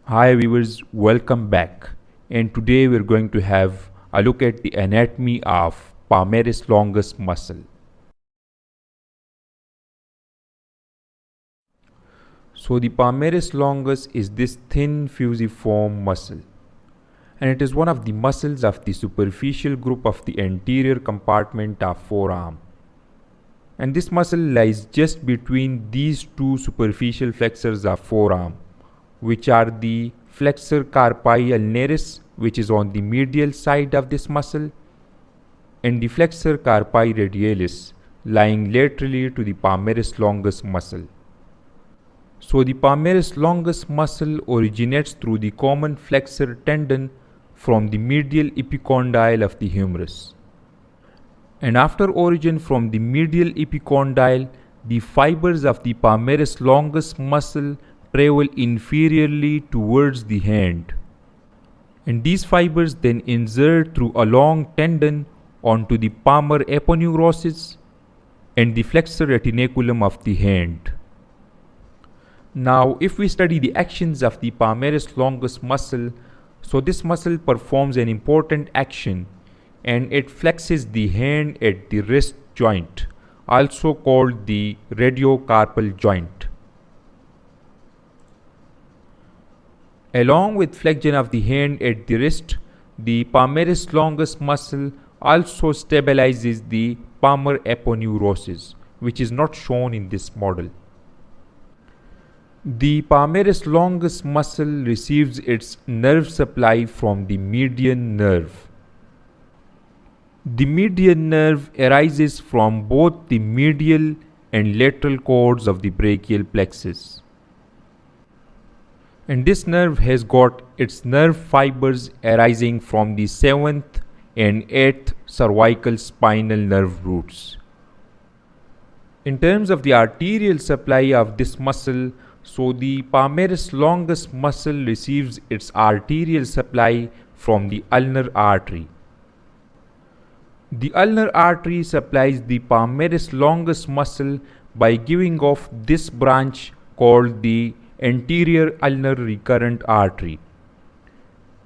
Hi viewers, welcome back. And today we're going to have a look at the anatomy of palmaris longus muscle. So the palmaris longus is this thin fusiform muscle, and it is one of the muscles of the superficial group of the anterior compartment of forearm. And this muscle lies just between these two superficial flexors of forearm, which are the flexor carpi ulnaris, which is on the medial side of this muscle, and the flexor carpi radialis, lying laterally to the palmaris longus muscle. So the palmaris longus muscle originates through the common flexor tendon from the medial epicondyle of the humerus. And after origin from the medial epicondyle, the fibers of the palmaris longus muscle travel inferiorly towards the hand. And these fibers then insert through a long tendon onto the palmar aponeurosis and the flexor retinaculum of the hand. Now, if we study the actions of the palmaris longus muscle, so this muscle performs an important action and it flexes the hand at the wrist joint, also called the radiocarpal joint. Along with flexion of the hand at the wrist, the palmaris longus muscle also stabilizes the palmar aponeurosis, which is not shown in this model. The palmaris longus muscle receives its nerve supply from the median nerve. The median nerve arises from both the medial and lateral cords of the brachial plexus. And this nerve has got its nerve fibers arising from the 7th and 8th cervical spinal nerve roots. In terms of the arterial supply of this muscle, so the palmaris longus muscle receives its arterial supply from the ulnar artery. The ulnar artery supplies the palmaris longus muscle by giving off this branch called the anterior ulnar recurrent artery.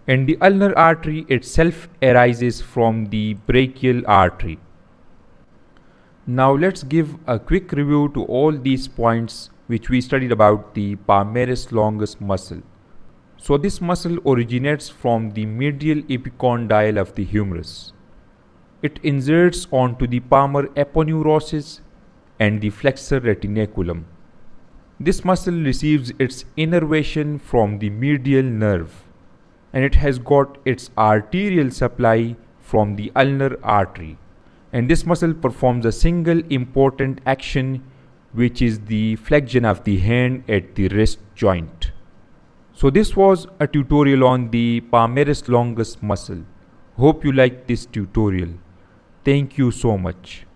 And the ulnar artery itself arises from the brachial artery. Now let's give a quick review to all these points which we studied about the palmaris longus muscle. So this muscle originates from the medial epicondyle of the humerus. It inserts onto the palmar aponeurosis and the flexor retinaculum. This muscle receives its innervation from the medial nerve, and it has got its arterial supply from the ulnar artery. And this muscle performs a single important action, which is the flexion of the hand at the wrist joint. So this was a tutorial on the palmaris longus muscle. Hope you liked this tutorial. Thank you so much.